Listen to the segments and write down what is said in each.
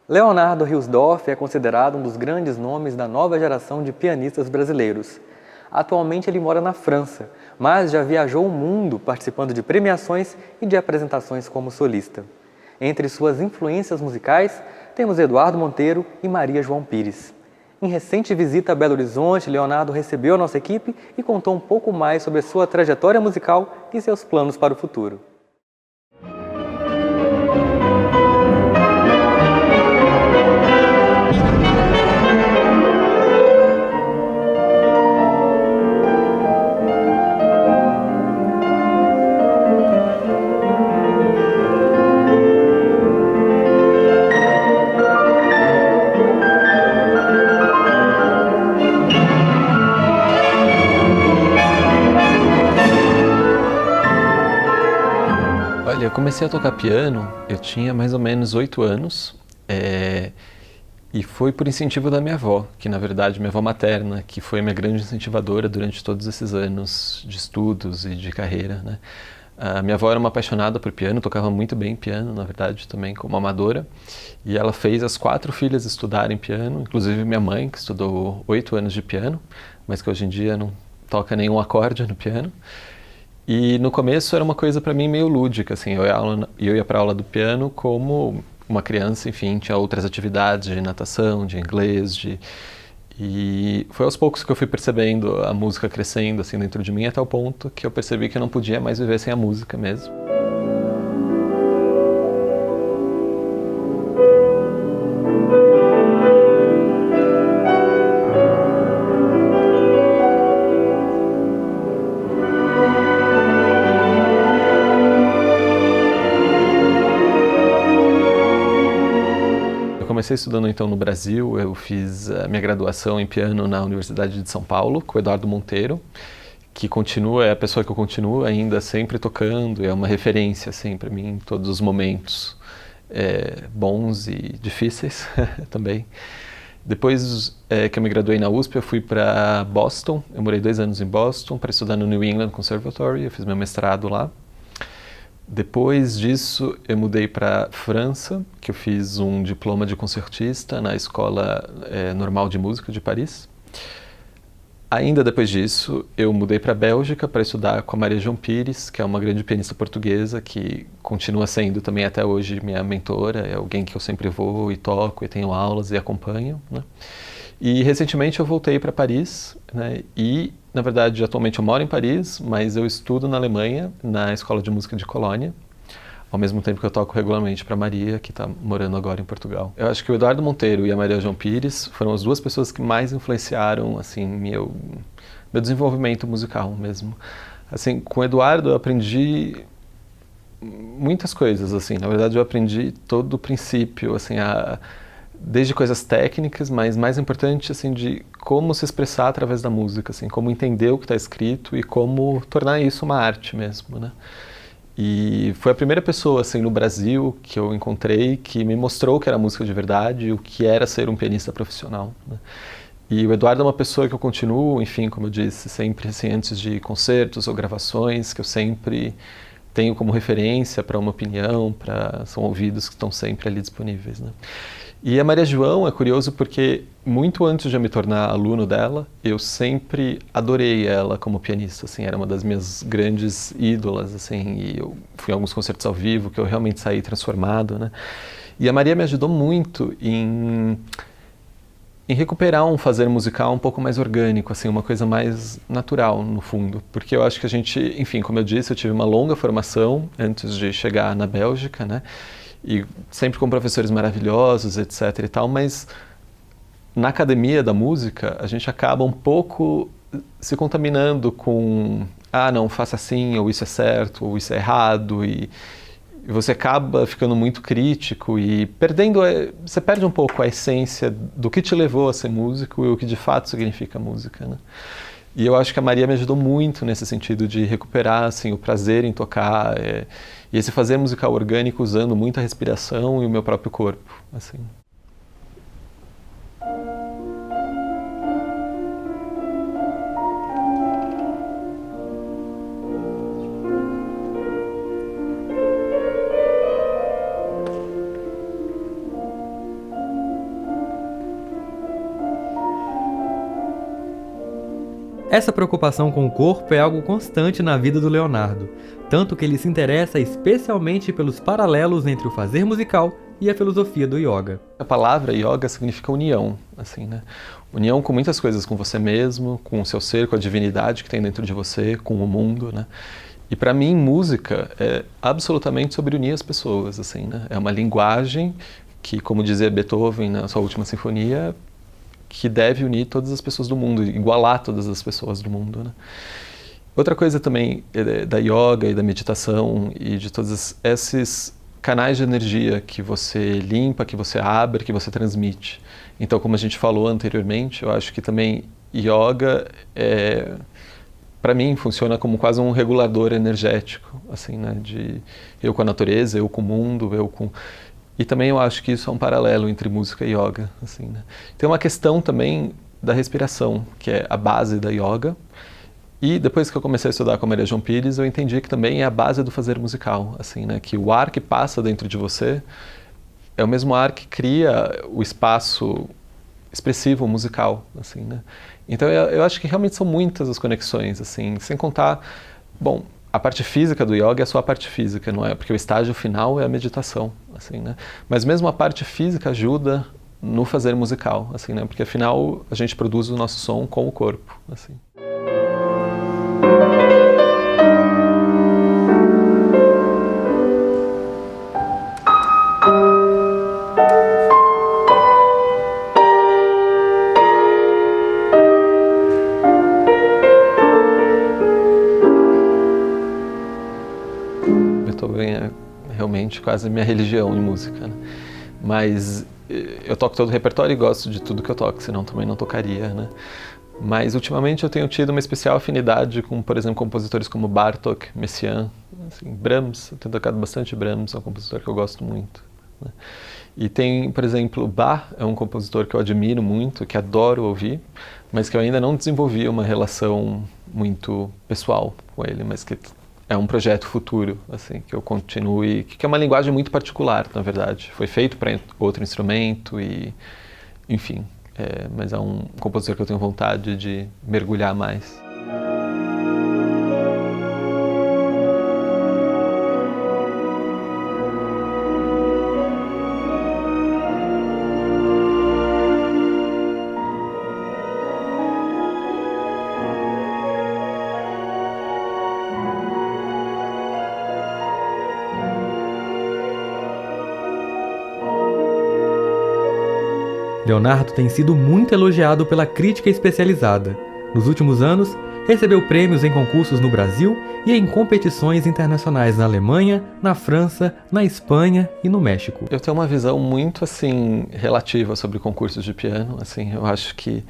Leonardo Hilsdorf é considerado um dos grandes nomes da nova geração de pianistas brasileiros. Atualmente ele mora na França, mas já viajou o mundo participando de premiações e de apresentações como solista. Entre suas influências musicais, temos Eduardo Monteiro e Maria João Pires. Em recente visita a Belo Horizonte, Leonardo recebeu a nossa equipe e contou um pouco mais sobre sua trajetória musical e seus planos para o futuro. Olha, eu comecei a tocar piano, eu tinha mais ou menos 8 anos, e foi por incentivo da minha avó, que na verdade minha avó materna, que foi minha grande incentivadora durante todos esses anos de estudos e de carreira, né? A minha avó era uma apaixonada por piano, tocava muito bem piano, na verdade, também como amadora, e ela fez as 4 filhas estudarem piano, inclusive minha mãe, que estudou 8 anos de piano, mas que hoje em dia não toca nenhum acorde no piano. E no começo era uma coisa para mim meio lúdica, assim, eu ia para aula do piano como uma criança, enfim, tinha outras atividades de natação, de inglês, e foi aos poucos que eu fui percebendo a música crescendo assim dentro de mim até o ponto que eu percebi que eu não podia mais viver sem a música mesmo. Eu comecei estudando então no Brasil, eu fiz a minha graduação em piano na Universidade de São Paulo, com o Eduardo Monteiro, que continua, é a pessoa que eu continuo ainda sempre tocando, é uma referência assim para mim em todos os momentos, bons e difíceis também. Depois que eu me graduei na USP, eu fui para Boston, eu morei 2 anos em Boston para estudar no New England Conservatory, eu fiz meu mestrado lá. Depois disso, eu mudei para França, que eu fiz um diploma de concertista na Escola Normal de Música de Paris. Ainda depois disso, eu mudei para a Bélgica para estudar com a Maria João Pires, que é uma grande pianista portuguesa, que continua sendo também até hoje minha mentora, é alguém que eu sempre vou e toco e tenho aulas e acompanho, né? E recentemente eu voltei para Paris, né? E na verdade atualmente eu moro em Paris, mas eu estudo na Alemanha, na Escola de Música de Colônia, ao mesmo tempo que eu toco regularmente para Maria, que está morando agora em Portugal. Eu acho que o Eduardo Monteiro e a Maria João Pires foram as 2 pessoas que mais influenciaram assim meu desenvolvimento musical mesmo. Assim, com o Eduardo eu aprendi muitas coisas, assim. Na verdade eu aprendi todo o princípio, assim, desde coisas técnicas, mas mais importante assim de como se expressar através da música, assim, como entender o que está escrito e como tornar isso uma arte mesmo, né? E foi a primeira pessoa assim no Brasil que eu encontrei que me mostrou o que era música de verdade, o que era ser um pianista profissional, né? E o Eduardo é uma pessoa que eu continuo, enfim, como eu disse, sempre assim antes de concertos ou gravações, que eu sempre tenho como referência para uma opinião, são ouvidos que estão sempre ali disponíveis, né? E a Maria João é curioso porque muito antes de eu me tornar aluno dela, eu sempre adorei ela como pianista, assim, era uma das minhas grandes ídolas, assim, e eu fui a alguns concertos ao vivo que eu realmente saí transformado, né? E a Maria me ajudou muito em recuperar um fazer musical um pouco mais orgânico, assim, uma coisa mais natural, no fundo. Porque eu acho que a gente, enfim, como eu disse, eu tive uma longa formação antes de chegar na Bélgica, né? E sempre com professores maravilhosos, etc e tal, mas na academia da música a gente acaba um pouco se contaminando com não, faça assim, ou isso é certo, ou isso é errado, e você acaba ficando muito crítico e você perde um pouco a essência do que te levou a ser músico e o que de fato significa música, né? E eu acho que a Maria me ajudou muito nesse sentido de recuperar assim, o prazer em tocar e esse fazer musical orgânico usando muita respiração e o meu próprio corpo, assim. Essa preocupação com o corpo é algo constante na vida do Leonardo, tanto que ele se interessa especialmente pelos paralelos entre o fazer musical e a filosofia do yoga. A palavra yoga significa união, assim, né? União com muitas coisas, com você mesmo, com o seu ser, com a divindade que tem dentro de você, com o mundo, né? E para mim, música é absolutamente sobre unir as pessoas, assim, né? É uma linguagem que, como dizia Beethoven na sua última sinfonia, que deve unir todas as pessoas do mundo, igualar todas as pessoas do mundo, né? Outra coisa também da yoga e da meditação e de todos esses canais de energia que você limpa, que você abre, que você transmite. Então, como a gente falou anteriormente, eu acho que também yoga para mim funciona como quase um regulador energético, assim, né, de eu com a natureza, eu com o mundo, e também eu acho que isso é um paralelo entre música e yoga, assim, né. Tem uma questão também da respiração, que é a base da yoga. E depois que eu comecei a estudar com a Maria João Pires, eu entendi que também é a base do fazer musical, assim, né, que o ar que passa dentro de você é o mesmo ar que cria o espaço expressivo musical, assim, né. Então eu acho que realmente são muitas as conexões, assim, sem contar, bom, a parte física do yoga é só a parte física, não é? Porque o estágio final é a meditação, assim, né? Mas mesmo a parte física ajuda no fazer musical, assim, né? Porque afinal a gente produz o nosso som com o corpo, assim. Beethoven é realmente quase minha religião em música, né? Mas eu toco todo o repertório e gosto de tudo que eu toco, senão também não tocaria, né? Mas ultimamente eu tenho tido uma especial afinidade com, por exemplo, compositores como Bartók, Messiaen, assim, Brahms. Eu tenho tocado bastante Brahms, é um compositor que eu gosto muito, né? E tem, por exemplo, Bach é um compositor que eu admiro muito, que adoro ouvir, mas que eu ainda não desenvolvi uma relação muito pessoal com ele, mas que é um projeto futuro, assim, que eu continue, que é uma linguagem muito particular, na verdade. Foi feito para outro instrumento e, enfim, mas é um compositor que eu tenho vontade de mergulhar mais. Leonardo tem sido muito elogiado pela crítica especializada. Nos últimos anos, recebeu prêmios em concursos no Brasil e em competições internacionais na Alemanha, na França, na Espanha e no México. Eu tenho uma visão muito, assim, relativa sobre concursos de piano. Assim, eu acho que,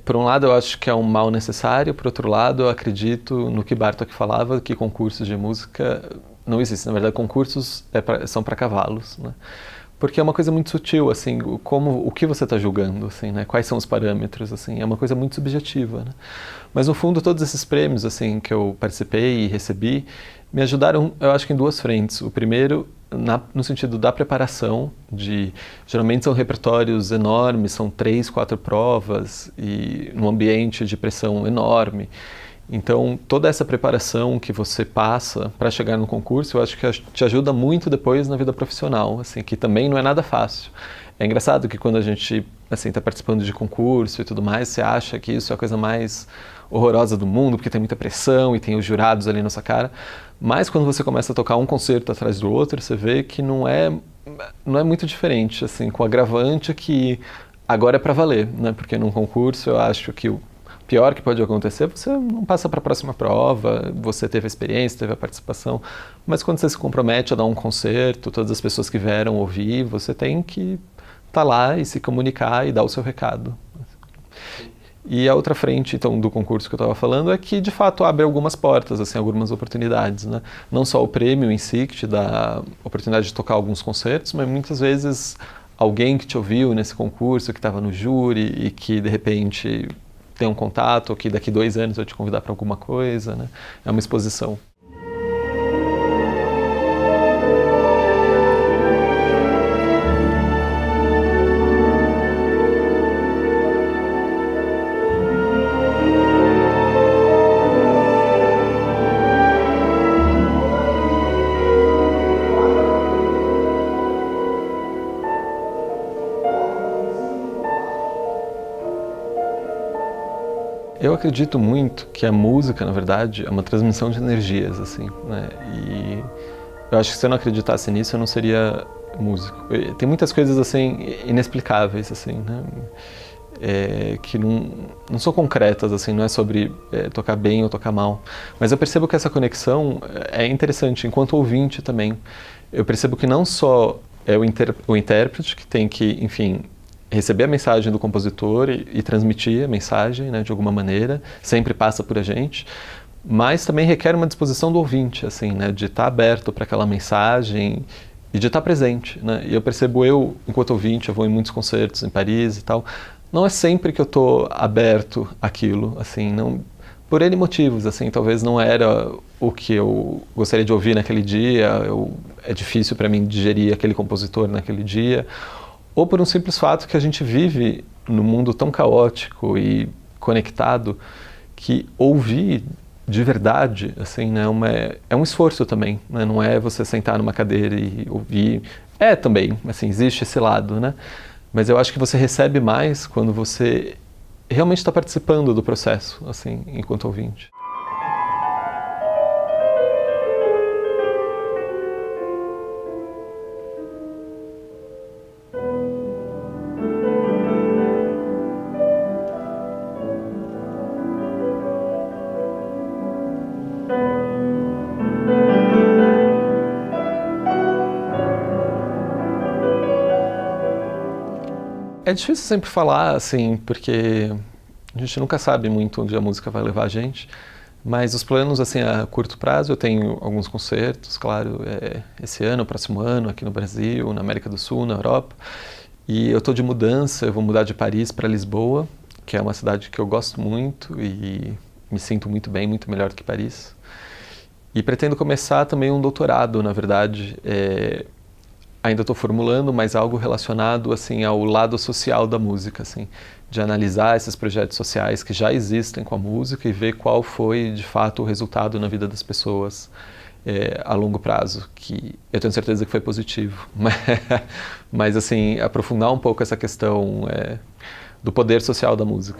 por um lado, eu acho que é um mal necessário, por outro lado, eu acredito no que Bartók falava, que concursos de música não existem. Na verdade, concursos são para cavalos, né? Porque é uma coisa muito sutil, assim, o que você está julgando, assim, né? Quais são os parâmetros, assim, é uma coisa muito subjetiva, né? Mas no fundo todos esses prêmios, assim, que eu participei e recebi, me ajudaram, eu acho que em duas frentes. O primeiro, no sentido da preparação, geralmente são repertórios enormes, são 3, 4 provas e num ambiente de pressão enorme. Então, toda essa preparação que você passa para chegar no concurso, eu acho que te ajuda muito depois na vida profissional, assim, que também não é nada fácil. É engraçado que quando a gente está participando de concurso e tudo mais, você acha que isso é a coisa mais horrorosa do mundo, porque tem muita pressão e tem os jurados ali na sua cara. Mas quando você começa a tocar um concerto atrás do outro, você vê que não é muito diferente, assim, com o agravante que agora é para valer, né? Porque num concurso eu acho que o pior que pode acontecer, você não passa para a próxima prova, você teve a experiência, teve a participação, mas quando você se compromete a dar um concerto, todas as pessoas que vieram ouvir, você tem que estar lá e se comunicar e dar o seu recado. E a outra frente, então, do concurso que eu estava falando é que, de fato, abre algumas portas, assim, algumas oportunidades, né? Não só o prêmio em si, que te dá a oportunidade de tocar alguns concertos, mas muitas vezes alguém que te ouviu nesse concurso, que estava no júri e que, de repente, tem um contato, ou que daqui 2 anos eu te convidar para alguma coisa, né? É uma exposição. Eu acredito muito que a música, na verdade, é uma transmissão de energias, assim, né? E eu acho que se eu não acreditasse nisso, eu não seria músico. Tem muitas coisas, assim, inexplicáveis, assim, né? Que não são concretas, assim, não é sobre tocar bem ou tocar mal. Mas eu percebo que essa conexão é interessante, enquanto ouvinte também. Eu percebo que não só é o intérprete que tem que, enfim, receber a mensagem do compositor e transmitir a mensagem, né, de alguma maneira, sempre passa por a gente, mas também requer uma disposição do ouvinte, assim, né, de estar aberto para aquela mensagem e de estar presente, né? E eu percebo, enquanto ouvinte, eu vou em muitos concertos em Paris e tal, não é sempre que eu estou aberto àquilo, assim, não, por N motivos, assim, talvez não era o que eu gostaria de ouvir naquele dia, é difícil para mim digerir aquele compositor naquele dia, ou por um simples fato que a gente vive num mundo tão caótico e conectado que ouvir de verdade, assim, né, é um esforço também, né? Não é você sentar numa cadeira e ouvir. É também, assim, existe esse lado, né? Mas eu acho que você recebe mais quando você realmente está participando do processo, assim, enquanto ouvinte. É difícil sempre falar, assim, porque a gente nunca sabe muito onde a música vai levar a gente, mas os planos, assim, a curto prazo, eu tenho alguns concertos, claro, esse ano, próximo ano, aqui no Brasil, na América do Sul, na Europa, e eu estou de mudança, eu vou mudar de Paris para Lisboa, que é uma cidade que eu gosto muito e me sinto muito bem, muito melhor do que Paris. E pretendo começar também um doutorado, na verdade, ainda estou formulando, mas algo relacionado, assim, ao lado social da música, assim, de analisar esses projetos sociais que já existem com a música e ver qual foi, de fato, o resultado na vida das pessoas a longo prazo, que eu tenho certeza que foi positivo. Mas assim, aprofundar um pouco essa questão do poder social da música.